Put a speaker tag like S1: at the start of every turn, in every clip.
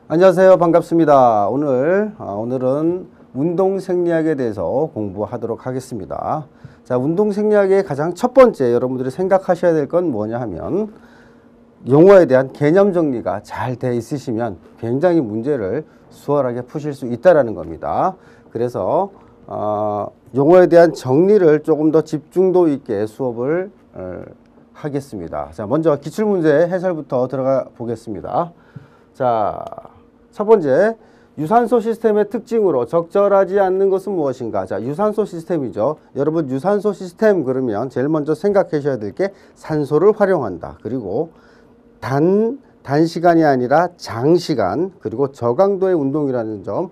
S1: 안녕하세요. 반갑습니다. 오늘은 운동 생리학에 대해서 공부하도록 하겠습니다. 자, 운동 생리학의 가장 첫 번째 여러분들이 생각하셔야 될 건 뭐냐 하면 용어에 대한 개념 정리가 잘 돼 있으시면 굉장히 문제를 수월하게 푸실 수 있다는 겁니다. 그래서 용어에 대한 정리를 조금 더 집중도 있게 수업을 하겠습니다. 자, 먼저 기출문제 해설부터 들어가 보겠습니다. 자, 첫 번째, 유산소 시스템의 특징으로 적절하지 않는 것은 무엇인가? 자, 유산소 시스템이죠. 여러분, 유산소 시스템 그러면 제일 먼저 생각하셔야 될 게 산소를 활용한다. 그리고 단시간이 아니라 장시간, 그리고 저강도의 운동이라는 점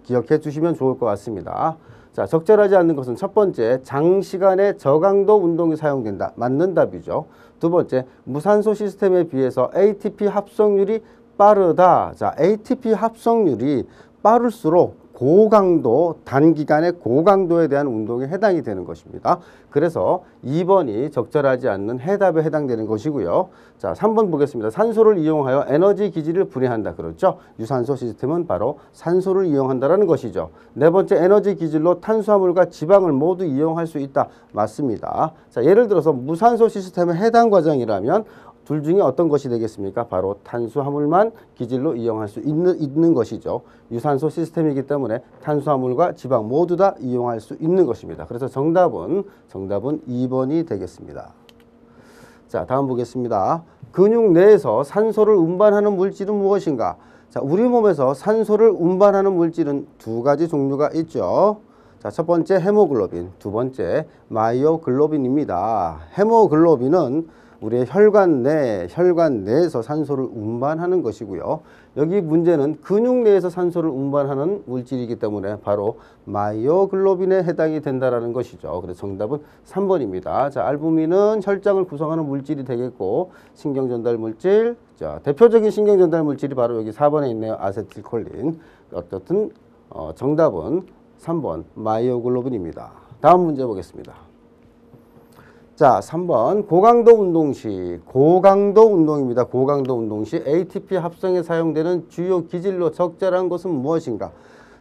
S1: 기억해 주시면 좋을 것 같습니다. 자, 적절하지 않는 것은 첫 번째, 장시간의 저강도 운동이 사용된다. 맞는 답이죠. 두 번째, 무산소 시스템에 비해서 ATP 합성률이 빠르다. 자, ATP 합성률이 빠를수록 고강도, 단기간의 고강도에 대한 운동에 해당이 되는 것입니다. 그래서 2번이 적절하지 않는 해답에 해당되는 것이고요. 자, 3번 보겠습니다. 산소를 이용하여 에너지 기지를 분해한다. 그렇죠? 유산소 시스템은 바로 산소를 이용한다는 것이죠. 네 번째, 에너지 기질로 탄수화물과 지방을 모두 이용할 수 있다. 맞습니다. 자, 예를 들어서 무산소 시스템에 해당 과정이라면 둘 중에 어떤 것이 되겠습니까? 바로 탄수화물만 기질로 이용할 수 있는 것이죠. 유산소 시스템이기 때문에 탄수화물과 지방 모두 다 이용할 수 있는 것입니다. 그래서 정답은 2번이 되겠습니다. 자, 다음 보겠습니다. 근육 내에서 산소를 운반하는 물질은 무엇인가? 자, 우리 몸에서 산소를 운반하는 물질은 두 가지 종류가 있죠. 자, 첫 번째 헤모글로빈, 두 번째 마이오글로빈입니다. 헤모글로빈은 우리의 혈관 내에서 산소를 운반하는 것이고요. 여기 문제는 근육 내에서 산소를 운반하는 물질이기 때문에 바로 마이오글로빈에 해당이 된다는 것이죠. 그래서 정답은 3번입니다. 자, 알부민은 혈장을 구성하는 물질이 되겠고, 신경전달 물질, 자, 대표적인 신경전달 물질이 바로 여기 4번에 있네요. 아세틸콜린. 어떻든 정답은 3번 마이오글로빈입니다. 다음 문제 보겠습니다. 자, 3번 고강도 운동 시, 고강도 운동입니다. 고강도 운동 시 ATP 합성에 사용되는 주요 기질로 적절한 것은 무엇인가?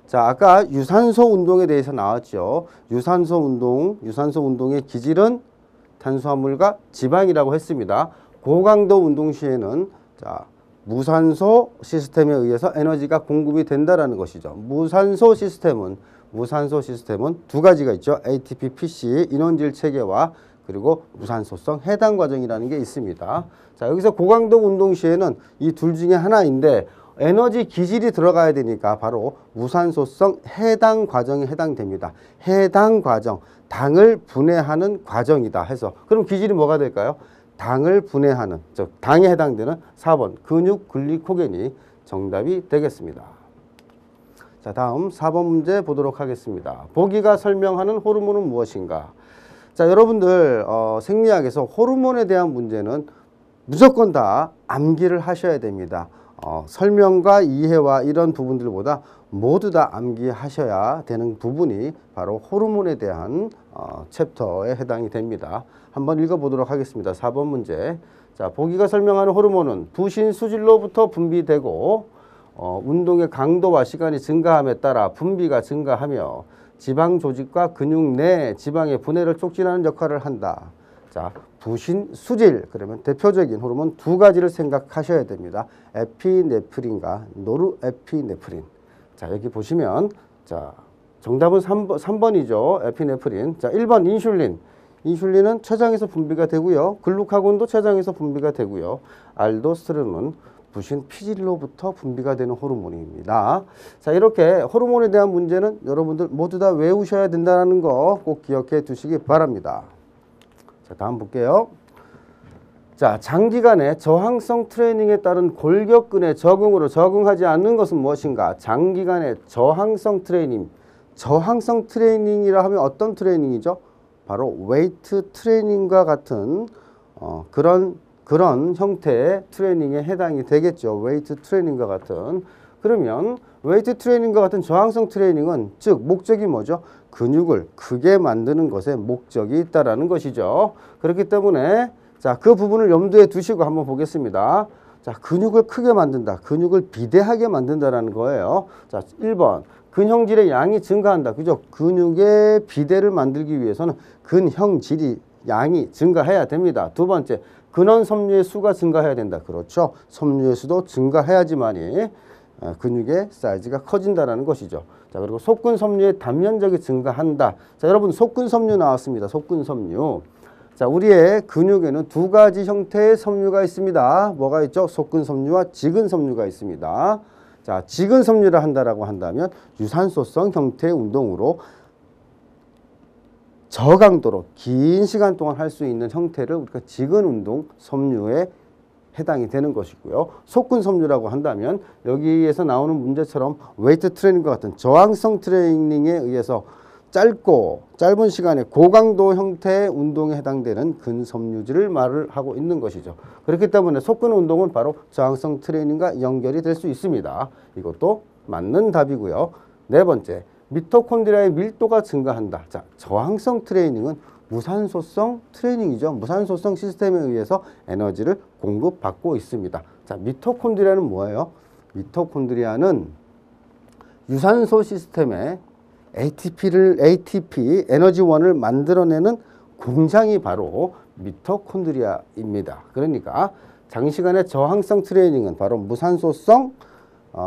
S1: 자, 아까 유산소 운동에 대해서 나왔죠. 유산소 운동의 기질은 탄수화물과 지방이라고 했습니다. 고강도 운동 시에는 자, 무산소 시스템에 의해서 에너지가 공급이 된다라는 것이죠. 무산소 시스템은 두 가지가 있죠. ATP, PC, 인원질 체계와 그리고 무산소성 해당 과정이라는 게 있습니다. 자, 여기서 고강도 운동 시에는 이 둘 중에 하나인데 에너지 기질이 들어가야 되니까 바로 무산소성 해당 과정에 해당됩니다. 해당 과정, 당을 분해하는 과정이다 해서 그럼 기질이 뭐가 될까요? 당을 분해하는, 즉 당에 해당되는 4번 근육 글리코겐이 정답이 되겠습니다. 자, 다음 4번 문제 보도록 하겠습니다. 보기가 설명하는 호르몬은 무엇인가? 자, 여러분들 생리학에서 호르몬에 대한 문제는 무조건 다 암기를 하셔야 됩니다. 설명과 이해와 이런 부분들보다 모두 다 암기하셔야 되는 부분이 바로 호르몬에 대한 챕터에 해당이 됩니다. 한번 읽어보도록 하겠습니다. 4번 문제. 자, 보기가 설명하는 호르몬은 부신 수질로부터 분비되고 운동의 강도와 시간이 증가함에 따라 분비가 증가하며 지방 조직과 근육 내 지방의 분해를 촉진하는 역할을 한다. 자, 부신, 수질, 그러면 대표적인 호르몬 두 가지를 생각하셔야 됩니다. 에피네프린과 노르에피네프린. 자, 여기 보시면, 자, 정답은 3번이죠. 에피네프린. 자, 1번 인슐린. 인슐린은 췌장에서 분비가 되고요. 글루카곤도 췌장에서 분비가 되고요. 알도스테론은 부신 피질로부터 분비가 되는 호르몬입니다. 자, 이렇게 호르몬에 대한 문제는 여러분들 모두 다 외우셔야 된다는 거 꼭 기억해 두시기 바랍니다. 자, 다음 볼게요. 자, 장기간의 저항성 트레이닝에 따른 골격근의 적응으로 적응하지 않는 것은 무엇인가? 장기간의 저항성 트레이닝. 저항성 트레이닝이라 하면 어떤 트레이닝이죠? 바로 웨이트 트레이닝과 같은 그런 형태의 트레이닝에 해당이 되겠죠. 웨이트 트레이닝과 같은. 그러면 웨이트 트레이닝과 같은 저항성 트레이닝은 즉 목적이 뭐죠? 근육을 크게 만드는 것에 목적이 있다라는 것이죠. 그렇기 때문에 자, 그 부분을 염두에 두시고 한번 보겠습니다. 자, 근육을 크게 만든다. 근육을 비대하게 만든다라는 거예요. 자, 1번. 근형질의 양이 증가한다. 그죠? 근육의 비대를 만들기 위해서는 근형질이 양이 증가해야 됩니다. 두 번째. 근원 섬유의 수가 증가해야 된다. 그렇죠? 섬유의 수도 증가해야지만이 근육의 사이즈가 커진다라는 것이죠. 자, 그리고 속근 섬유의 단면적이 증가한다. 자, 여러분 속근 섬유 나왔습니다. 속근 섬유. 자, 우리의 근육에는 두 가지 형태의 섬유가 있습니다. 뭐가 있죠? 속근 섬유와 지근 섬유가 있습니다. 자, 지근 섬유를 한다라고 한다면 유산소성 형태의 운동으로 저강도로 긴 시간 동안 할 수 있는 형태를 우리가 지근 운동 섬유에 해당이 되는 것이고요. 속근 섬유라고 한다면 여기에서 나오는 문제처럼 웨이트 트레이닝과 같은 저항성 트레이닝에 의해서 짧은 시간에 고강도 형태의 운동에 해당되는 근섬유질을 말을 하고 있는 것이죠. 그렇기 때문에 속근 운동은 바로 저항성 트레이닝과 연결이 될 수 있습니다. 이것도 맞는 답이고요. 네 번째, 미토콘드리아의 밀도가 증가한다. 자, 저항성 트레이닝은 무산소성 트레이닝이죠. 무산소성 시스템에 의해서 에너지를 공급받고 있습니다. 자, 미토콘드리아는 뭐예요? 미토콘드리아는 유산소 시스템에 ATP 에너지원을 만들어내는 공장이 바로 미토콘드리아입니다. 그러니까 장시간의 저항성 트레이닝은 바로 무산소성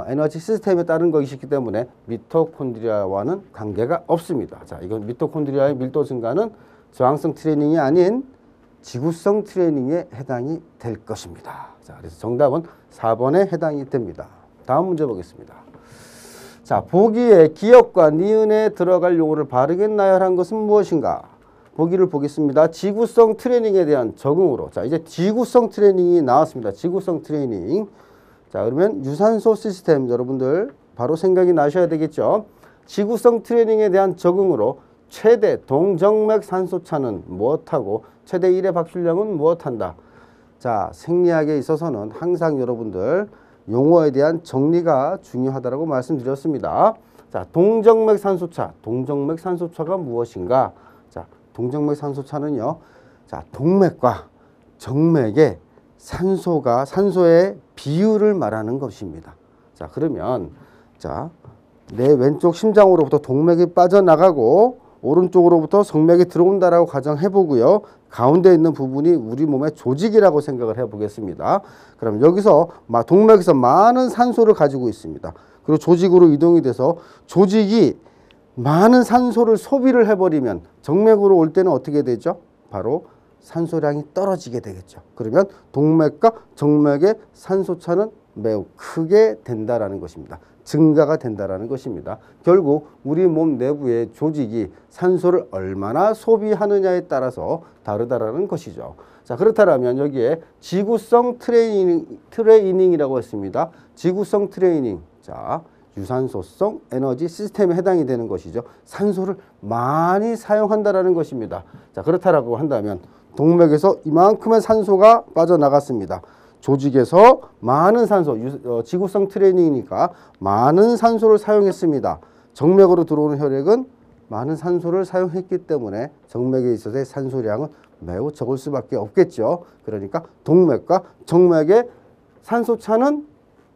S1: 에너지 시스템에 따른 것이기 때문에 미토콘드리아와는 관계가 없습니다. 자, 이건 미토콘드리아의 밀도 증가는 저항성 트레이닝이 아닌 지구성 트레이닝에 해당이 될 것입니다. 자, 그래서 정답은 4번에 해당이 됩니다. 다음 문제 보겠습니다. 자, 보기에 기역과 니은에 들어갈 용어를 바르게 나열한 것은 무엇인가? 보기를 보겠습니다. 지구성 트레이닝에 대한 적응으로. 자, 이제 지구성 트레이닝이 나왔습니다. 지구성 트레이닝. 자, 그러면 유산소 시스템 여러분들 바로 생각이 나셔야 되겠죠. 지구성 트레이닝에 대한 적응으로 최대 동정맥 산소차는 무엇하고 최대 1의 박출량은 무엇한다. 자, 생리학에 있어서는 항상 여러분들 용어에 대한 정리가 중요하다고 말씀드렸습니다. 자, 동정맥 산소차가 무엇인가? 자, 동정맥 산소차는요. 자, 동맥과 정맥의 산소의 비율을 말하는 것입니다. 자, 그러면 자, 내 왼쪽 심장으로부터 동맥이 빠져나가고 오른쪽으로부터 성맥이 들어온다라고 가정해 보고요. 가운데 있는 부분이 우리 몸의 조직이라고 생각을 해 보겠습니다. 그럼 여기서 동맥에서 많은 산소를 가지고 있습니다. 그리고 조직으로 이동이 돼서 조직이 많은 산소를 소비를 해버리면 정맥으로 올 때는 어떻게 되죠? 바로 산소량이 떨어지게 되겠죠. 그러면 동맥과 정맥의 산소차는 매우 크게 된다라는 것입니다. 증가가 된다라는 것입니다. 결국 우리 몸 내부의 조직이 산소를 얼마나 소비하느냐에 따라서 다르다라는 것이죠. 자, 그렇다면 여기에 지구성 트레이닝이라고 했습니다. 지구성 트레이닝. 자, 유산소성 에너지 시스템에 해당이 되는 것이죠. 산소를 많이 사용한다라는 것입니다. 자, 그렇다라고 한다면 동맥에서 이만큼의 산소가 빠져나갔습니다. 조직에서 많은 산소, 지구성 트레이닝이니까 많은 산소를 사용했습니다. 정맥으로 들어오는 혈액은 많은 산소를 사용했기 때문에 정맥에 있어서의 산소량은 매우 적을 수밖에 없겠죠. 그러니까 동맥과 정맥의 산소차는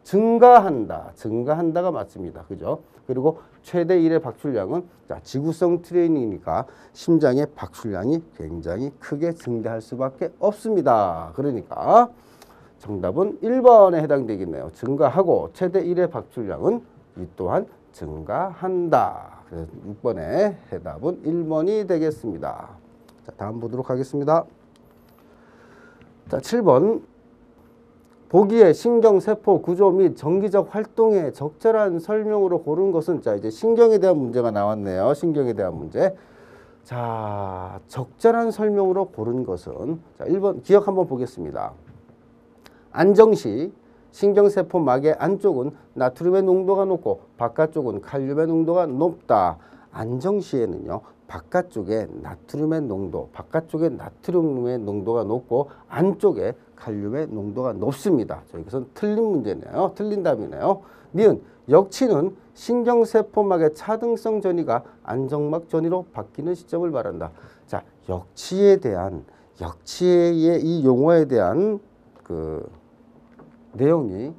S1: 증가한다가 맞습니다. 그죠? 그리고 최대 1의 박출량은 자, 지구성 트레이닝이니까 심장의 박출량이 굉장히 크게 증대할 수밖에 없습니다. 그러니까 정답은 1번에 해당되겠네요. 증가하고 최대 1의 박출량은 이 또한 증가한다. 그래서 6번의 해답은 1번이 되겠습니다. 자, 다음 보도록 하겠습니다. 자, 7번. 보기에 신경세포 구조 및 정기적 활동의 적절한 설명으로 고른 것은 자, 이제 신경에 대한 문제가 나왔네요. 신경에 대한 문제. 자, 적절한 설명으로 고른 것은 자, 1번 기억 한번 보겠습니다. 안정시 신경세포막의 안쪽은 나트륨의 농도가 높고 바깥쪽은 칼륨의 농도가 높다. 안정시에는요. 바깥쪽에 나트륨의 농도가 높고 안쪽에 칼륨의 농도가 높습니다. 자, 이것은 틀린 문제네요. 틀린 답이네요. 니은 역치는 신경세포막의 차등성 전이가 안정막 전이로 바뀌는 시점을 말한다. 자, 역치의 이 용어에 대한 내용이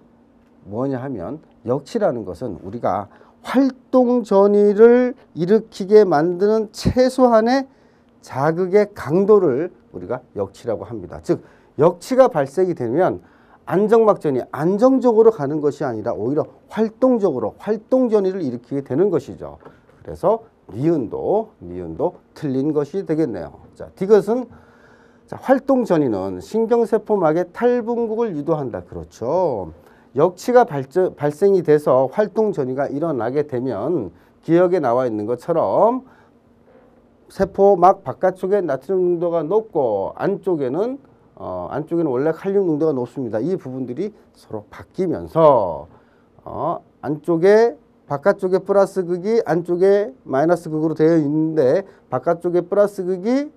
S1: 뭐냐 하면 역치라는 것은 우리가 활동 전이를 일으키게 만드는 최소한의 자극의 강도를 우리가 역치라고 합니다. 즉 역치가 발생이 되면 안정막전이 안정적으로 가는 것이 아니라 오히려 활동적으로 활동 전이를 일으키게 되는 것이죠. 그래서 니은도 틀린 것이 되겠네요. 자, 디귿은 자, 활동 전이는 신경세포막의 탈분국을 유도한다. 그렇죠. 역치가 발생이 돼서 활동 전이가 일어나게 되면 기억에 나와 있는 것처럼 세포막 바깥쪽에 나트륨 농도가 높고 안쪽에는 원래 칼륨 농도가 높습니다. 이 부분들이 서로 바뀌면서 안쪽에 바깥쪽에 플러스 극이 안쪽에 마이너스 극으로 되어 있는데 바깥쪽에 플러스 극이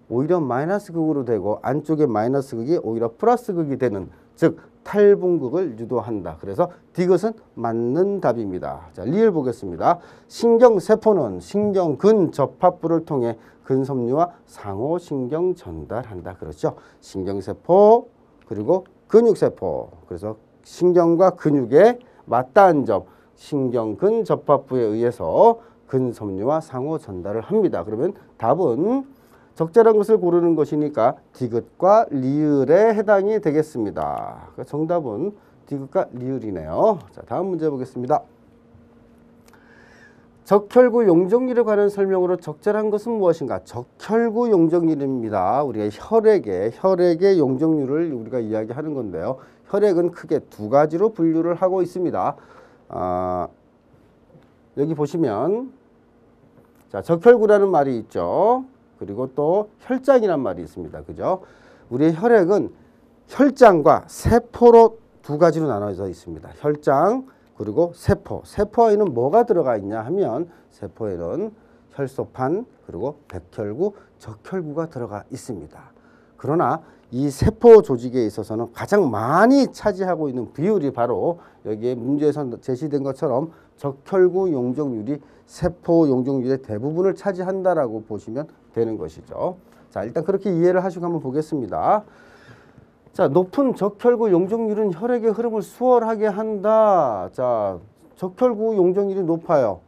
S1: 오히려 마이너스 극으로 되고 안쪽에 마이너스 극이 오히려 플러스 극이 되는 즉 탈분극을 유도한다. 그래서 디귿은 맞는 답입니다. 자, 리을 보겠습니다. 신경세포는 신경근 접합부를 통해 근섬유와 상호신경 전달한다. 그렇죠. 신경세포 그리고 근육세포. 그래서 신경과 근육에 맞닿은 점 신경근 접합부에 의해서 근섬유와 상호 전달을 합니다. 그러면 답은 적절한 것을 고르는 것이니까 디귿과 리을에 해당이 되겠습니다. 정답은 디귿과 리을이네요. 자, 다음 문제 보겠습니다. 적혈구 용적률에 관한 설명으로 적절한 것은 무엇인가? 적혈구 용적률입니다. 우리가 혈액의 용적률을 우리가 이야기하는 건데요. 혈액은 크게 두 가지로 분류를 하고 있습니다. 여기 보시면 자, 적혈구라는 말이 있죠. 그리고 또 혈장이란 말이 있습니다. 그죠? 우리의 혈액은 혈장과 세포로 두 가지로 나눠져 있습니다. 혈장 그리고 세포. 세포에는 뭐가 들어가 있냐 하면 세포에는 혈소판 그리고 백혈구, 적혈구가 들어가 있습니다. 그러나 이 세포 조직에 있어서는 가장 많이 차지하고 있는 비율이 바로 여기에 문제에서 제시된 것처럼 적혈구 용적률이 세포 용적률의 대부분을 차지한다라고 보시면 되는 것이죠. 자, 일단 그렇게 이해를 하시고 한번 보겠습니다. 자, 높은 적혈구 용적률은 혈액의 흐름을 수월하게 한다. 자, 적혈구 용적률이 높아요.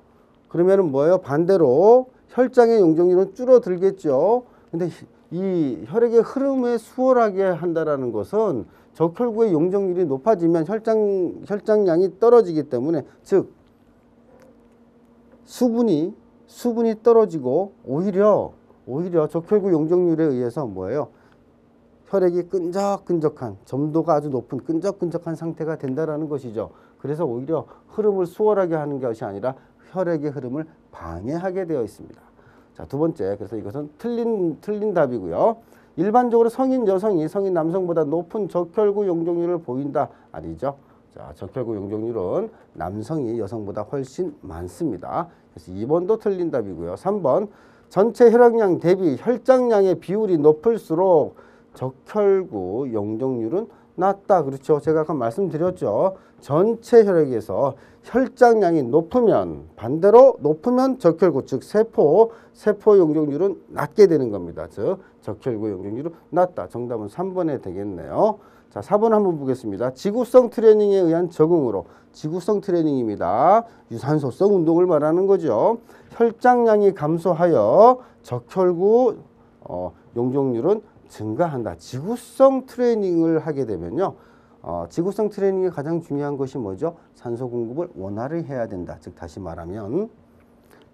S1: 그러면은 뭐예요? 반대로 혈장의 용적률은 줄어들겠죠. 근데 이 혈액의 흐름에 수월하게 한다라는 것은 적혈구의 용적률이 높아지면 혈장량이 떨어지기 때문에 즉 수분이 떨어지고 오히려 적혈구 용적률에 의해서 뭐예요? 혈액이 끈적끈적한 점도가 아주 높은 끈적끈적한 상태가 된다라는 것이죠. 그래서 오히려 흐름을 수월하게 하는 것이 아니라 혈액의 흐름을 방해하게 되어 있습니다. 자, 두 번째, 그래서 이것은 틀린 답이고요. 일반적으로 성인 여성이 성인 남성보다 높은 적혈구 용적률을 보인다. 아니죠. 자, 적혈구 용적률은 남성이 여성보다 훨씬 많습니다. 그래서 2번도 틀린 답이고요. 3번, 전체 혈액량 대비 혈장량의 비율이 높을수록 적혈구 용적률은 낮다. 그렇죠. 제가 아까 말씀드렸죠. 전체 혈액에서 혈장량이 높으면 반대로 높으면 적혈구 즉 세포 용적률은 낮게 되는 겁니다. 즉 적혈구 용적률은 낮다. 정답은 3번에 되겠네요. 자, 4번 한번 보겠습니다. 지구성 트레이닝에 의한 적응으로 지구성 트레이닝입니다. 유산소성 운동을 말하는 거죠. 혈장량이 감소하여 적혈구 용적률은 증가한다. 지구성 트레이닝을 하게 되면요. 지구성 트레이닝의 가장 중요한 것이 뭐죠? 산소 공급을 원활히 해야 된다. 즉 다시 말하면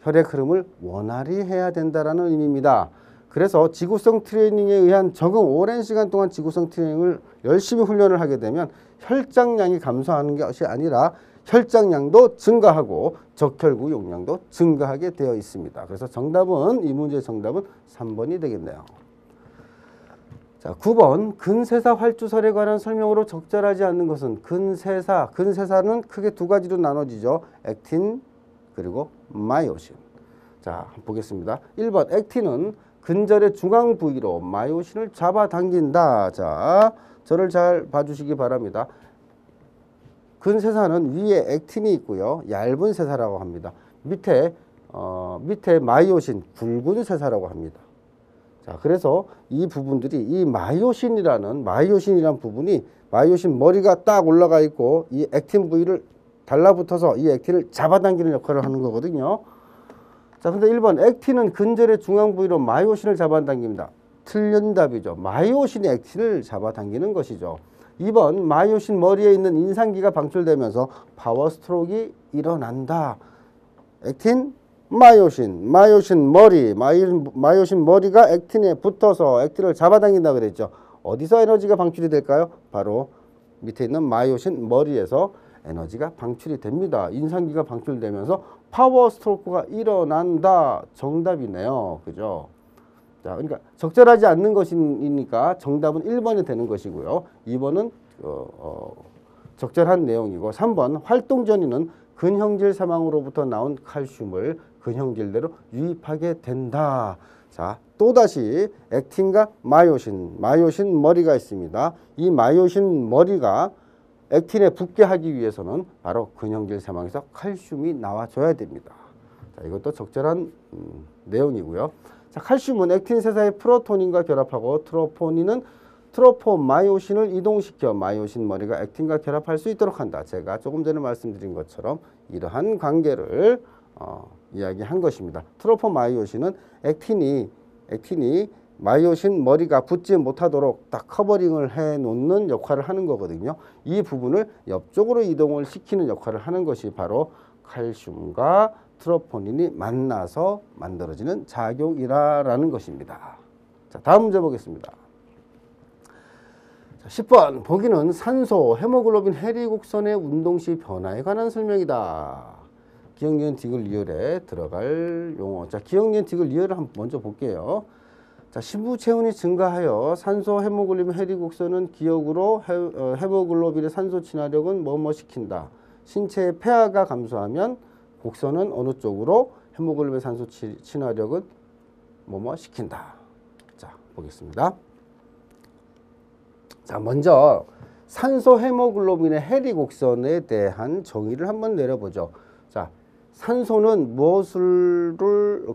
S1: 혈액 흐름을 원활히 해야 된다라는 의미입니다. 그래서 지구성 트레이닝에 의한 적응 오랜 시간 동안 지구성 트레이닝을 열심히 훈련을 하게 되면 혈장량이 감소하는 것이 아니라 혈장량도 증가하고 적혈구 용량도 증가하게 되어 있습니다. 그래서 정답은 이 문제의 정답은 3번이 되겠네요. 자, 9번 근세사 활주설에 관한 설명으로 적절하지 않는 것은 근세사는 크게 두 가지로 나눠지죠. 액틴 그리고 마이오신. 자, 보겠습니다. 1번 액틴은 근절의 중앙 부위로 마이오신을 잡아당긴다. 자, 저를 잘 봐주시기 바랍니다. 근세사는 위에 액틴이 있고요. 얇은 세사라고 합니다. 밑에 마이오신 굵은 세사라고 합니다. 자, 그래서 이 부분들이 이 마이오신이라는 부분이 마이오신 머리가 딱 올라가 있고 이 액틴 부위를 달라붙어서 이 액틴을 잡아당기는 역할을 하는 거거든요. 자, 근데 1번 액틴은 근절의 중앙 부위로 마이오신을 잡아당깁니다. 틀린 답이죠. 마이오신이 액틴을 잡아당기는 것이죠. 2번 마이오신 머리에 있는 인상기가 방출되면서 파워 스트로크가 일어난다. 액틴, 마이오신 머리가 액틴에 붙어서 액틴을 잡아당긴다 그랬죠. 어디서 에너지가 방출이 될까요? 바로 밑에 있는 마이오신 머리에서 에너지가 방출이 됩니다. 인상기가 방출되면서 파워 스트로크가 일어난다. 정답이네요. 그죠? 자, 그러니까 적절하지 않는 것이니까 정답은 1번이 되는 것이고요. 2번은 적절한 내용이고 3번 활동전이는 근형질 사망으로부터 나온 칼슘을 근형질대로 유입하게 된다. 자, 또다시 액틴과 마이오신 머리가 있습니다. 이 마이오신 머리가 액틴에 붙게 하기 위해서는 바로 근형질 사망에서 칼슘이 나와줘야 됩니다. 자, 이것도 적절한 내용이고요. 자, 칼슘은 액틴 세사의 프로토닌과 결합하고 트로포닌은 트로포마이오신을 이동시켜 마이오신 머리가 액틴과 결합할 수 있도록 한다. 제가 조금 전에 말씀드린 것처럼 이러한 관계를 이야기한 것입니다. 트로포마이오신은 액틴이 마이오신 머리가 붙지 못하도록 딱 커버링을 해 놓는 역할을 하는 거거든요. 이 부분을 옆쪽으로 이동을 시키는 역할을 하는 것이 바로 칼슘과 트로포닌이 만나서 만들어지는 작용이라는 것입니다. 자, 다음 문제 보겠습니다. 자, 10번 보기는 산소, 헤모글로빈, 해리 곡선의 운동 시 변화에 관한 설명이다. 기억, 니은, 디귿, 리을에 들어갈 용어. 자, 기억, 니은, 디귿, 리을을 한번 먼저 볼게요. 자, 신부 체온이 증가하여 산소, 헤모글로빈, 해리 곡선은 기억으로 헤모글로빈의 산소 친화력은 뭐뭐 시킨다. 신체의 폐하가 감소하면 곡선은 어느 쪽으로 헤모글로빈 산소 친화력은 뭐뭐 시킨다. 자, 보겠습니다. 자, 먼저 산소 헤모글로빈의 해리 곡선에 대한 정의를 한번 내려보죠. 자, 산소는 무엇을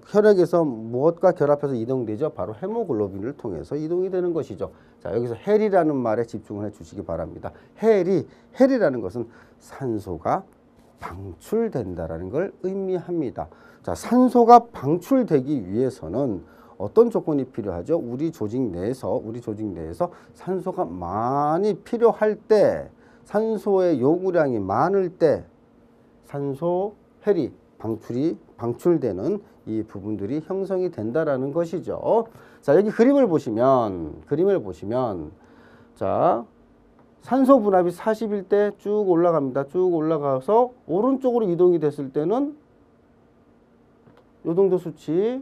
S1: 혈액에서 무엇과 결합해서 이동되죠? 바로 헤모글로빈을 통해서 이동이 되는 것이죠. 자, 여기서 헬이라는 말에 집중을 해 주시기 바랍니다. 헬이라는 것은 산소가 방출된다라는 걸 의미합니다. 자, 산소가 방출되기 위해서는 어떤 조건이 필요하죠? 우리 조직 내에서 산소가 많이 필요할 때, 산소의 요구량이 많을 때 산소 헬이 방출되는 이 부분들이 형성이 된다라는 것이죠. 자, 여기 그림을 보시면 자, 산소 분압이 40일 때 쭉 올라갑니다. 쭉 올라가서 오른쪽으로 이동이 됐을 때는 이 정도 수치,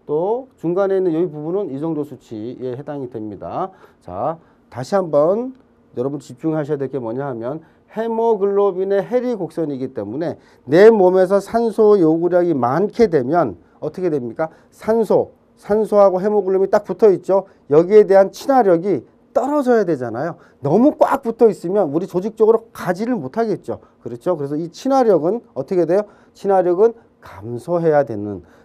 S1: 또 중간에 있는 이 부분은 이 정도 수치에 해당이 됩니다. 자, 다시 한번 여러분 집중하셔야 될 게 뭐냐 하면 헤모글로빈의 해리 곡선이기 때문에 내 몸에서 산소 요구량이 많게 되면 어떻게 됩니까? 산소하고 헤모글로빈이 딱 붙어 있죠. 여기에 대한 친화력이 떨어져야 되잖아요. 너무 꽉 붙어 있으면 우리 조직 쪽으로 가지를 못하겠죠. 그렇죠? 그래서 이 친화력은 어떻게 돼요? 친화력은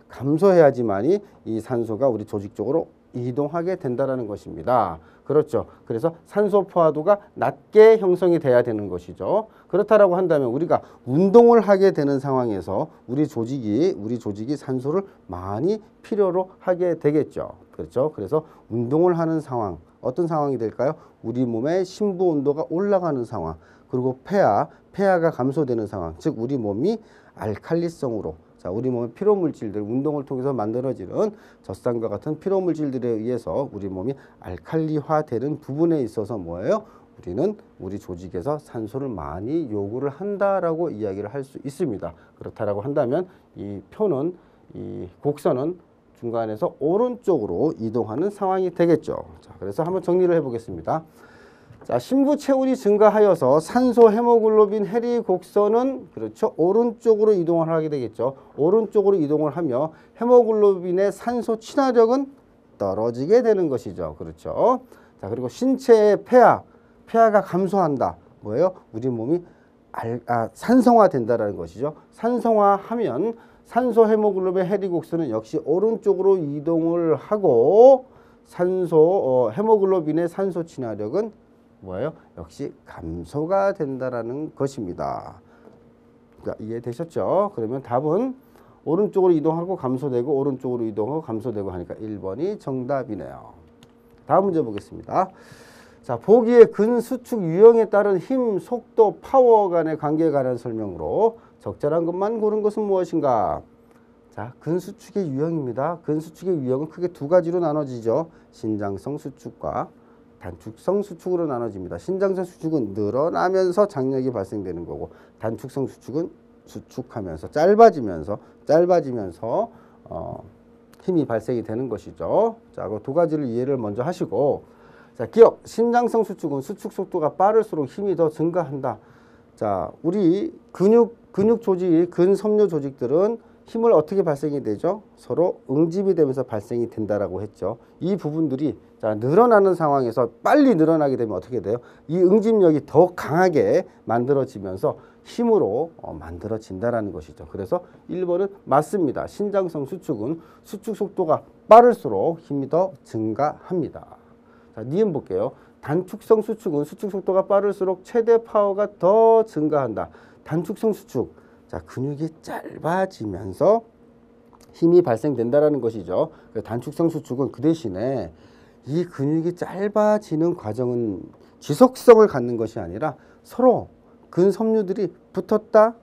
S1: 감소해야지만이 이 산소가 우리 조직 쪽으로 이동하게 된다라는 것입니다. 그렇죠. 그래서 산소 포화도가 낮게 형성이 돼야 되는 것이죠. 그렇다라고 한다면 우리가 운동을 하게 되는 상황에서 우리 조직이 산소를 많이 필요로 하게 되겠죠. 그렇죠. 그래서 운동을 하는 상황, 어떤 상황이 될까요? 우리 몸의 심부 온도가 올라가는 상황, 그리고 폐하가 감소되는 상황, 즉 우리 몸이 알칼리성으로, 자, 우리 몸의 피로물질들, 운동을 통해서 만들어지는 젖산과 같은 피로물질들에 의해서 우리 몸이 알칼리화되는 부분에 있어서 뭐예요? 우리는 우리 조직에서 산소를 많이 요구를 한다라고 이야기를 할 수 있습니다. 그렇다라고 한다면 이 곡선은 중간에서 오른쪽으로 이동하는 상황이 되겠죠. 자, 그래서 한번 정리를 해보겠습니다. 자, 심부 체온이 증가하여서 산소 헤모글로빈 해리 곡선은 그렇죠. 오른쪽으로 이동을 하게 되겠죠. 오른쪽으로 이동을 하며 헤모글로빈의 산소 친화력은 떨어지게 되는 것이죠. 그렇죠. 자, 그리고 신체의 폐하가 감소한다. 뭐예요? 우리 몸이 산성화 된다라는 것이죠. 산성화하면 산소 헤모글로빈 해리국수는 역시 오른쪽으로 이동을 하고 헤모글로빈의 산소 친화력은 뭐예요? 역시 감소가 된다라는 것입니다. 그러니까 이해되셨죠? 그러면 답은 오른쪽으로 이동하고 감소되고 오른쪽으로 이동하고 감소되고 하니까 1번이 정답이네요. 다음 문제 보겠습니다. 자, 보기의 근수축 유형에 따른 힘, 속도, 파워 간의 관계에 관한 설명으로 적절한 것만 고른 것은 무엇인가? 자, 근수축의 유형입니다. 근수축의 유형은 크게 두 가지로 나눠지죠. 신장성 수축과 단축성 수축으로 나눠집니다. 신장성 수축은 늘어나면서 장력이 발생되는 거고, 단축성 수축은 수축하면서 짧아지면서 힘이 발생이 되는 것이죠. 자, 그 두 가지를 이해를 먼저 하시고, 자, 기억. 신장성 수축은 수축 속도가 빠를수록 힘이 더 증가한다. 자, 우리 근육 조직, 근섬유 조직들은 힘을 어떻게 발생이 되죠? 서로 응집이 되면서 발생이 된다라고 했죠. 이 부분들이 자, 늘어나는 상황에서 빨리 늘어나게 되면 어떻게 돼요? 이 응집력이 더 강하게 만들어지면서 힘으로 만들어진다라는 것이죠. 그래서 1번은 맞습니다. 신장성 수축은 수축 속도가 빠를수록 힘이 더 증가합니다. 자, 니은 볼게요. 단축성 수축은 수축 속도가 빠를수록 최대 파워가 더 증가한다. 단축성 수축. 자, 근육이 짧아지면서 힘이 발생된다라는 것이죠. 단축성 수축은 그 대신에 이 근육이 짧아지는 과정은 지속성을 갖는 것이 아니라 서로 근섬유들이 붙었다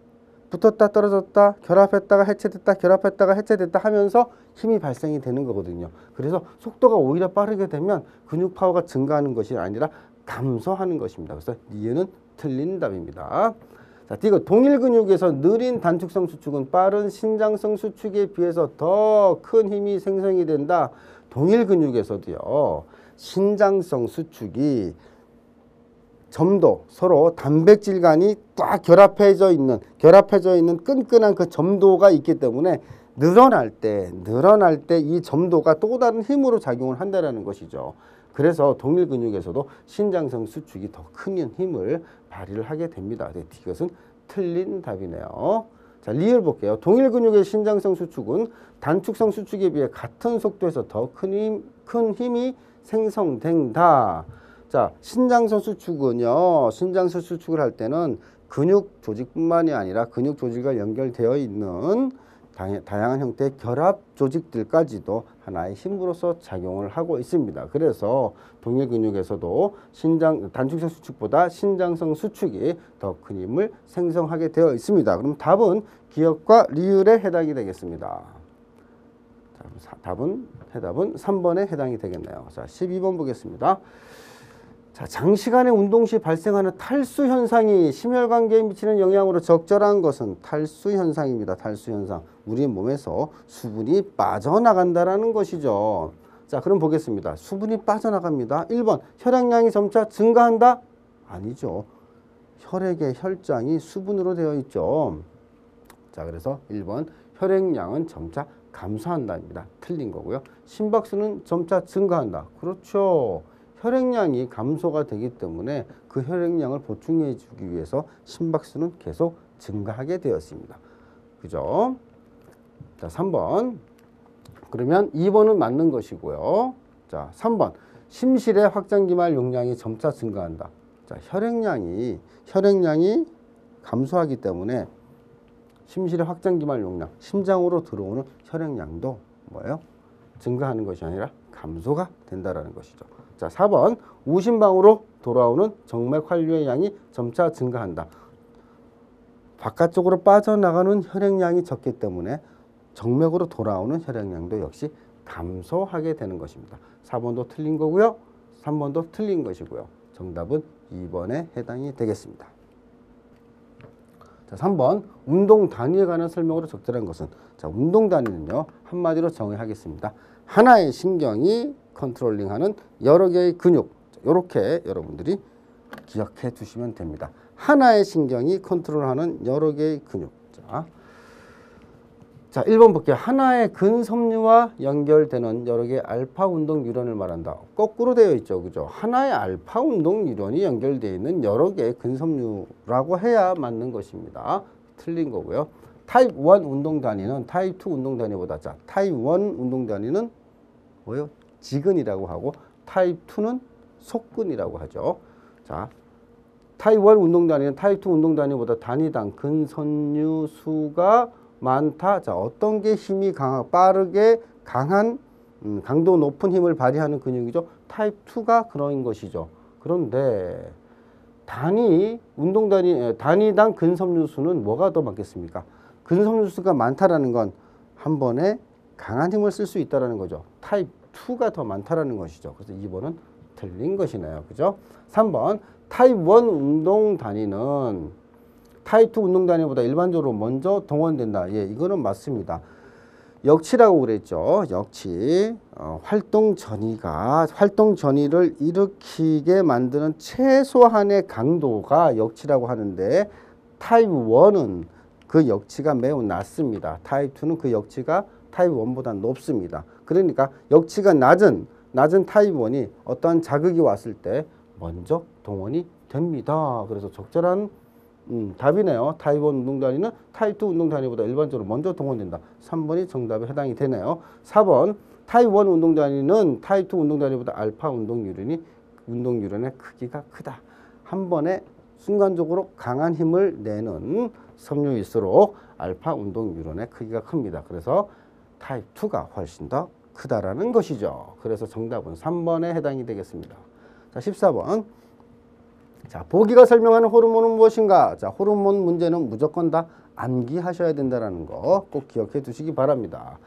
S1: 떨어졌다, 결합했다가 해체됐다, 결합했다가 해체됐다 하면서 힘이 발생이 되는 거거든요. 그래서 속도가 오히려 빠르게 되면 근육 파워가 증가하는 것이 아니라 감소하는 것입니다. 그래서 이해는 틀린 답입니다. 자, 이거 동일 근육에서 느린 단축성 수축은 빠른 신장성 수축에 비해서 더 큰 힘이 생성이 된다. 동일 근육에서도요. 신장성 수축이 점도 서로 단백질 간이 꽉 결합해져 있는 끈끈한 그 점도가 있기 때문에 늘어날 때 이 점도가 또 다른 힘으로 작용을 한다는 것이죠. 그래서 동일 근육에서도 신장성 수축이 더 큰 힘을 발휘를 하게 됩니다. 이것은 틀린 답이네요. 자, 리을 볼게요. 동일 근육의 신장성 수축은 단축성 수축에 비해 같은 속도에서 더 큰 힘이 생성된다. 자, 신장성 수축은요. 신장성 수축을 할 때는 근육 조직뿐만이 아니라 근육 조직과 연결되어 있는 다양한 형태의 결합 조직들까지도 하나의 힘으로서 작용을 하고 있습니다. 그래서 동일 근육에서도 단축성 수축보다 신장성 수축이 더 큰 힘을 생성하게 되어 있습니다. 그럼 답은 기억과 리을에 해당이 되겠습니다. 해답은 3번에 해당이 되겠네요. 자, 12번 보겠습니다. 자, 장시간의 운동 시 발생하는 탈수 현상이 심혈관계에 미치는 영향으로 적절한 것은 탈수 현상입니다. 탈수 현상. 우리 몸에서 수분이 빠져나간다라는 것이죠. 자, 그럼 보겠습니다. 수분이 빠져나갑니다. 1번, 혈액량이 점차 증가한다? 아니죠. 혈액의 혈장이 수분으로 되어 있죠. 자, 그래서 1번, 혈액량은 점차 감소한다입니다. 틀린 거고요. 심박수는 점차 증가한다. 그렇죠. 혈액량이 감소가 되기 때문에 그 혈액량을 보충해 주기 위해서 심박수는 계속 증가하게 되었습니다. 그죠? 자, 3번. 그러면 2번은 맞는 것이고요. 자, 3번. 심실의 확장기말 용량이 점차 증가한다. 자, 혈액량이 감소하기 때문에 심실의 확장기말 용량, 심장으로 들어오는 혈액량도 뭐예요? 증가하는 것이 아니라 감소가 된다라는 것이죠. 자, 4번. 우심방으로 돌아오는 정맥 환류의 양이 점차 증가한다. 바깥쪽으로 빠져나가는 혈액량이 적기 때문에 정맥으로 돌아오는 혈액량도 역시 감소하게 되는 것입니다. 4번도 틀린 거고요. 3번도 틀린 것이고요. 정답은 2번에 해당이 되겠습니다. 자, 3번. 운동 단위에 관한 설명으로 적절한 것은? 자, 운동 단위는요. 한마디로 정의하겠습니다. 하나의 신경이 컨트롤링하는 여러 개의 근육. 이렇게 여러분들이 기억해 두시면 됩니다. 하나의 신경이 컨트롤하는 여러 개의 근육. 자, 1번 볼게요. 하나의 근섬유와 연결되는 여러 개의 알파 운동 뉴런을 말한다. 거꾸로 되어 있죠. 그죠? 하나의 알파 운동 뉴런이 연결되어 있는 여러 개의 근섬유라고 해야 맞는 것입니다. 틀린 거고요. 타입 1 운동 단위는 타입 2 운동 단위보다 타입 1 운동 단위는 뭐예요? 지근이라고 하고 타입 2는 속근이라고 하죠. 자, 타입 1 운동 단위는 타입 2 운동 단위보다 단위당 근섬유 수가 많다. 자, 어떤 게 힘이 빠르게 강한 강도 높은 힘을 발휘하는 근육이죠. 타입 2가 그런 것이죠. 그런데 단위당 근섬유 수는 뭐가 더 많겠습니까? 근섬유 수가 많다라는 건 한 번에 강한 힘을 쓸 수 있다라는 거죠. 타입 2가 더 많다라는 것이죠. 그래서 2번은 틀린 것이네요. 그죠? 3번 타입 1 운동 단위는 타입 2 운동 단위보다 일반적으로 먼저 동원된다. 예, 이거는 맞습니다. 역치라고 그랬죠. 역치. 활동 전이를 일으키게 만드는 최소한의 강도가 역치라고 하는데 타입 1은 그 역치가 매우 낮습니다. 타입 2는 그 역치가 타입 1보다 높습니다. 그러니까 역치가 낮은 타입 1이 어떠한 자극이 왔을 때 먼저 동원이 됩니다. 그래서 적절한 답이네요. 타입 1 운동 단위는 타입 2 운동 단위보다 일반적으로 먼저 동원된다. 3번이 정답에 해당이 되네요. 4번 타입 1 운동 단위는 타입 2 운동 단위보다 알파 운동 유련의 크기가 크다. 한 번에 순간적으로 강한 힘을 내는 섬유일수록 알파 운동 유련의 크기가 큽니다. 그래서 타입 2가 훨씬 더 크다라는 것이죠. 그래서 정답은 3번에 해당이 되겠습니다. 자, 14번. 자, 보기가 설명하는 호르몬은 무엇인가? 자, 호르몬 문제는 무조건 다 암기하셔야 된다는 거 꼭 기억해 두시기 바랍니다.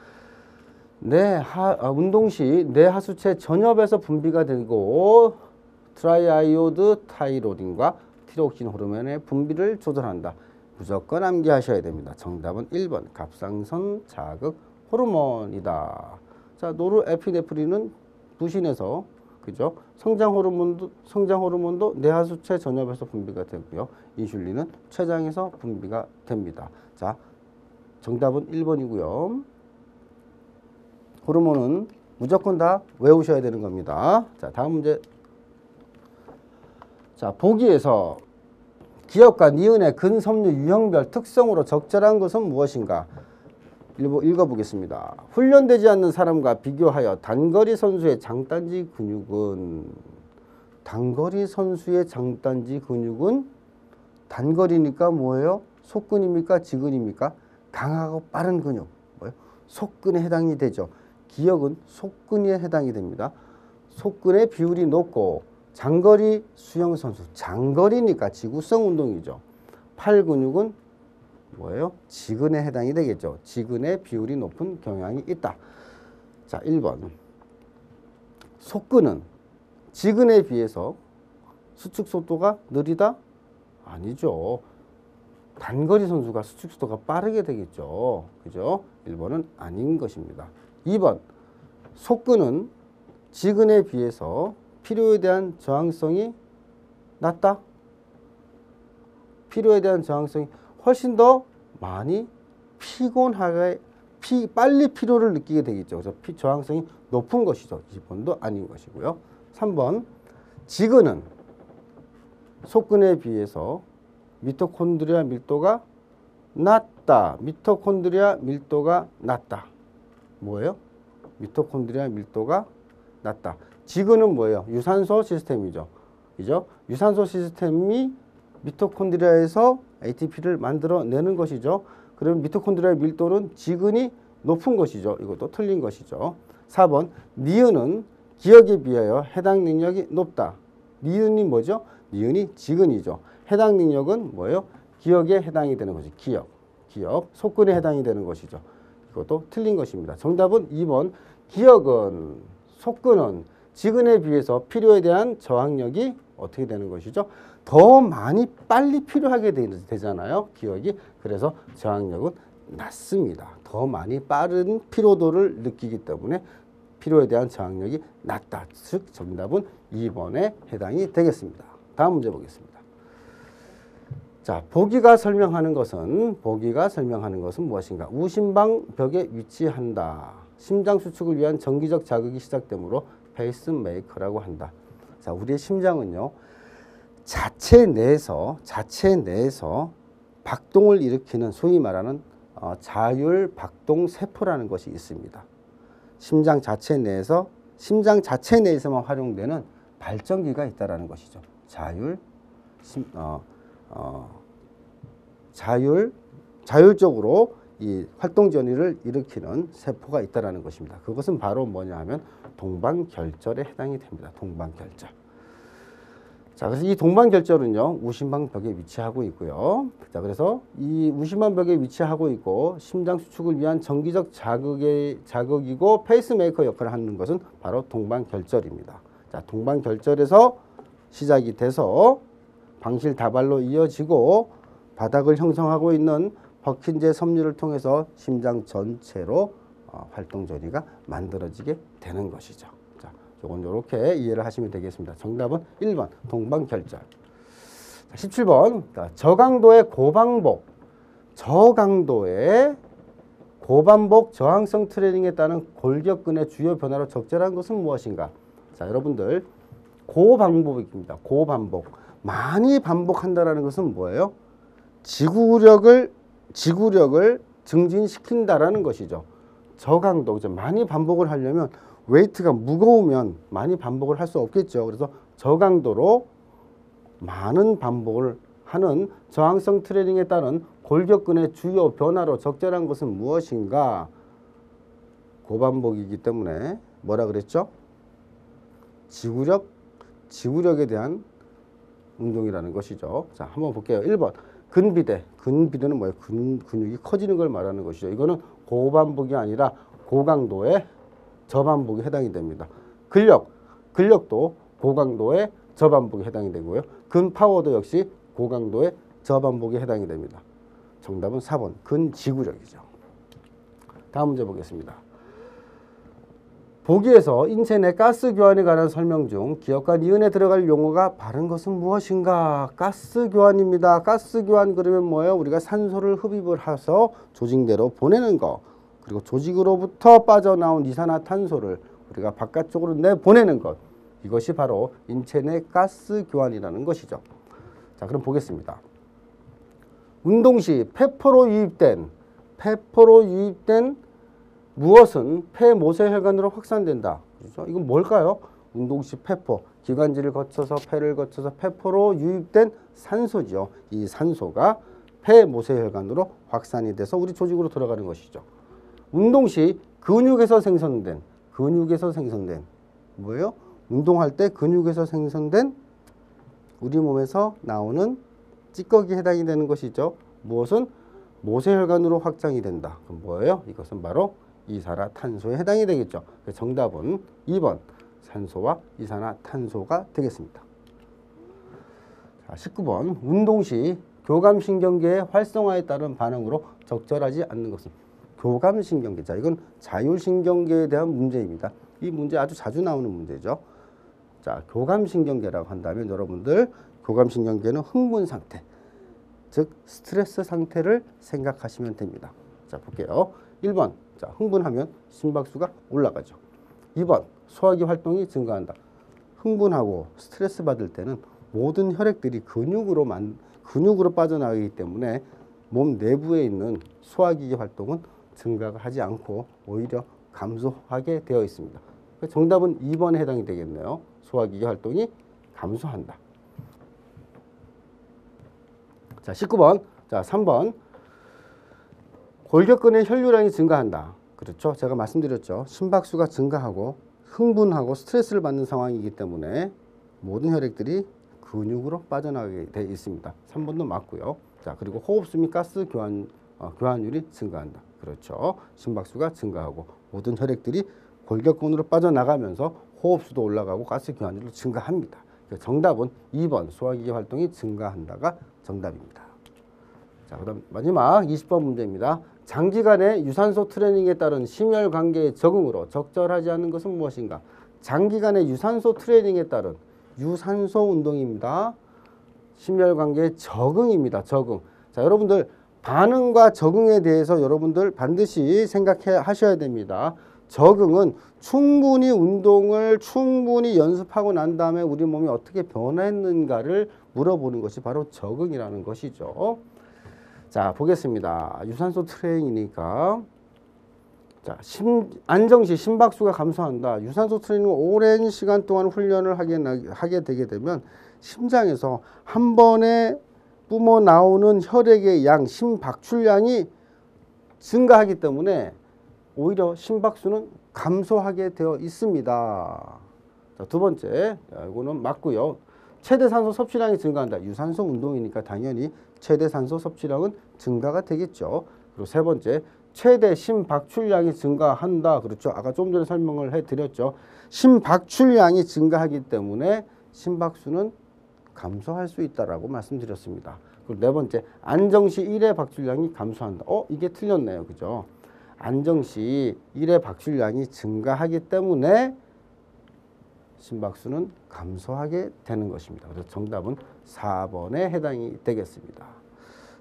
S1: 운동 시 뇌하수체 전엽에서 분비가 되고 트라이아이오드 타이로딘과 티로옥신 호르몬의 분비를 조절한다. 무조건 암기하셔야 됩니다. 정답은 1번 갑상선 자극 호르몬이다. 자, 노르에피네프린은 부신에서 그죠? 성장 호르몬도 뇌하수체 전엽에서 분비가 되고요. 인슐린은 췌장에서 분비가 됩니다. 자, 정답은 1번이고요. 호르몬은 무조건 다 외우셔야 되는 겁니다. 자, 다음 문제. 자, 보기에서 기억과 니은의 근섬유 유형별 특성으로 적절한 것은 무엇인가? 읽어보겠습니다. 훈련되지 않는 사람과 비교하여 단거리 선수의 장단지 근육은 단거리니까 뭐예요? 속근입니까? 지근입니까? 강하고 빠른 근육. 뭐예요? 속근에 해당이 되죠. 기억은 속근에 해당이 됩니다. 속근의 비율이 높고 장거리 수영 선수, 장거리니까 지구성 운동이죠. 팔 근육은 뭐예요? 지근에 해당이 되겠죠. 지근의 비율이 높은 경향이 있다. 자, 1번. 속근은 지근에 비해서 수축 속도가 느리다? 아니죠. 단거리 선수가 수축 속도가 빠르게 되겠죠. 그죠? 1번은 아닌 것입니다. 2번. 속근은 지근에 비해서 필요에 대한 저항성이 낮다? 필요에 대한 저항성이 훨씬 더 많이 빨리 필요를 느끼게 되겠죠. 그래서 저항성이 높은 것이죠. 2번도 아닌 것이고요. 3번. 지근은 속근에 비해서 미토콘드리아 밀도가 낮다. 미토콘드리아 밀도가 낮다. 뭐예요? 미토콘드리아 밀도가 낮다. 지근은 뭐예요? 유산소 시스템이죠. 그죠? 유산소 시스템이 미토콘드리아에서 ATP를 만들어내는 것이죠. 그러면 미토콘드리아의 밀도는 지근이 높은 것이죠. 이것도 틀린 것이죠. 4번. 니은은 기억에 비하여 해당 능력이 높다. 니은이 뭐죠? 니은이 지근이죠. 해당 능력은 뭐예요? 기억에 해당이 되는 것이 기억. 속근에 해당이 되는 것이죠. 이것도 틀린 것입니다. 정답은 2번. 기억은, 속근은 지근에 비해서 필요에 대한 저항력이 어떻게 되는 것이죠? 더 많이 빨리 필요하게 되잖아요. 기억이. 그래서 저항력은 낮습니다. 더 많이 빠른 피로도를 느끼기 때문에 필요에 대한 저항력이 낮다. 즉 정답은 2번에 해당이 되겠습니다. 다음 문제 보겠습니다. 자, 보기가 설명하는 것은 무엇인가? 우심방 벽에 위치한다. 심장 수축을 위한 정기적 자극이 시작되므로 페이스메이커라고 한다. 자, 우리의 심장은요. 자체 내에서 박동을 일으키는 소위 말하는 자율박동세포라는 것이 있습니다. 심장 자체 내에서만 활용되는 발전기가 있다라는 것이죠. 자율적으로 이 활동 전이를 일으키는 세포가 있다라는 것입니다. 그것은 바로 뭐냐 하면 동방결절에 해당이 됩니다. 동방결절. 자, 그래서 이 동방결절은요, 우심방벽에 위치하고 있고요. 자, 그래서 이 우심방벽에 위치하고 있고 심장 수축을 위한 정기적 자극이고 페이스메이커 역할을 하는 것은 바로 동방결절입니다. 자, 동방결절에서 시작이 돼서 방실다발로 이어지고 바닥을 형성하고 있는 버킨제 섬유를 통해서 심장 전체로 활동 전이가 만들어지게 되는 것이죠. 자, 요건 이렇게 이해를 하시면 되겠습니다. 정답은 1번 동방결절. 17번 저강도의 고반복 저항성 트레이닝에 따른 골격근의 주요 변화로 적절한 것은 무엇인가? 자, 여러분들 고반복입니다. 고반복. 많이 반복한다라는 것은 뭐예요? 지구력을 증진시킨다라는 것이죠. 저강도, 많이 반복을 하려면 웨이트가 무거우면 많이 반복을 할 수 없겠죠. 그래서 저강도로 많은 반복을 하는 저항성 트레이닝에 따른 골격근의 주요 변화로 적절한 것은 무엇인가? 고반복이기 때문에 뭐라 그랬죠? 지구력에 대한 운동이라는 것이죠. 자, 한번 볼게요. 1번 근비대. 근비대는 뭐예요? 근육이 커지는 걸 말하는 것이죠. 이거는 고반복이 아니라 고강도의 저반복에 해당이 됩니다. 근력도 고강도의 저반복에 해당이 되고요. 근파워도 역시 고강도의 저반복에 해당이 됩니다. 정답은 4번 근지구력이죠. 다음 문제 보겠습니다. 보기에서 인체 내 가스 교환에 관한 설명 중 기억과 니은에 들어갈 용어가 바른 것은 무엇인가? 가스 교환입니다. 가스 교환 그러면 뭐예요? 우리가 산소를 흡입을 해서 조직 내로 보내는 거. 그리고 조직으로부터 빠져나온 이산화탄소를 우리가 바깥쪽으로 내보내는 것. 이것이 바로 인체 내 가스 교환이라는 것이죠. 자, 그럼 보겠습니다. 운동 시 폐포로 유입된 무엇은 폐모세혈관으로 확산된다. 그렇죠? 이건 뭘까요? 운동 시 폐포, 기관지를 거쳐서 폐를 거쳐서 폐포로 유입된 산소죠. 이 산소가 폐모세혈관으로 확산이 돼서 우리 조직으로 들어가는 것이죠. 운동 시 근육에서 생성된 뭐예요? 운동할 때 근육에서 생성된 우리 몸에서 나오는 찌꺼기에 해당이 되는 것이죠. 무엇은 모세혈관으로 확장이 된다. 그럼 뭐예요? 이것은 바로 이산화탄소에 해당이 되겠죠. 정답은 2번 산소와 이산화탄소가 되겠습니다. 자, 19번 운동 시 교감신경계의 활성화에 따른 반응으로 적절하지 않는 것은 교감신경계. 자, 이건 자율신경계에 대한 문제입니다. 이 문제 아주 자주 나오는 문제죠. 자, 교감신경계라고 한다면 여러분들 교감신경계는 흥분 상태, 즉 스트레스 상태를 생각하시면 됩니다. 자, 볼게요. 1번 자, 흥분하면 심박수가 올라가죠. 2번 소화기 활동이 증가한다. 흥분하고 스트레스 받을 때는 모든 혈액들이 근육으로 빠져나가기 때문에 몸 내부에 있는 소화기계 활동은 증가가 하지 않고 오히려 감소하게 되어 있습니다. 정답은 2번에 해당이 되겠네요. 소화기계 활동이 감소한다. 자, 19번. 자, 3번. 골격근의 혈류량이 증가한다. 그렇죠. 제가 말씀드렸죠. 심박수가 증가하고 흥분하고 스트레스를 받는 상황이기 때문에 모든 혈액들이 근육으로 빠져나가게 되어 있습니다. 3번도 맞고요. 자, 그리고 호흡수 및 가스 교환율이 증가한다. 그렇죠. 심박수가 증가하고 모든 혈액들이 골격근으로 빠져나가면서 호흡수도 올라가고 가스 교환율도 증가합니다. 정답은 2번 소화기계 활동이 증가한다가 정답입니다. 자, 그다음 마지막 20번 문제입니다. 장기간의 유산소 트레이닝에 따른 심혈관계의 적응으로 적절하지 않은 것은 무엇인가? 장기간의 유산소 트레이닝에 따른 유산소 운동입니다. 심혈관계의 적응입니다. 적응. 자, 여러분들 반응과 적응에 대해서 여러분들 반드시 생각하셔야 됩니다. 적응은 운동을 충분히 연습하고 난 다음에 우리 몸이 어떻게 변했는가를 물어보는 것이 바로 적응이라는 것이죠. 자, 보겠습니다. 유산소 트레이닝이니까. 자, 안정시 심박수가 감소한다. 유산소 트레이닝 오랜 시간 동안 훈련을 하게 되게 되면 심장에서 한 번에 뿜어 나오는 혈액의 양, 심박출량이 증가하기 때문에 오히려 심박수는 감소하게 되어 있습니다. 자, 두 번째, 이거는 맞고요. 최대 산소 섭취량이 증가한다. 유산소 운동이니까 당연히 최대 산소 섭취량은 증가가 되겠죠. 그리고 세 번째, 최대 심박출량이 증가한다. 그렇죠. 아까 좀 전에 설명을 해드렸죠. 심박출량이 증가하기 때문에 심박수는 감소할 수 있다라고 말씀드렸습니다. 그리고 네 번째, 안정시 1회 박출량이 감소한다. 이게 틀렸네요. 그죠? 안정시 1회 박출량이 증가하기 때문에 심박수는 감소하게 되는 것입니다. 그래서 정답은 4번에 해당이 되겠습니다.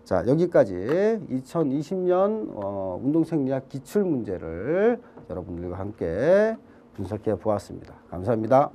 S1: 자, 여기까지 2020년 운동생리학 기출문제를 여러분들과 함께 분석해 보았습니다. 감사합니다.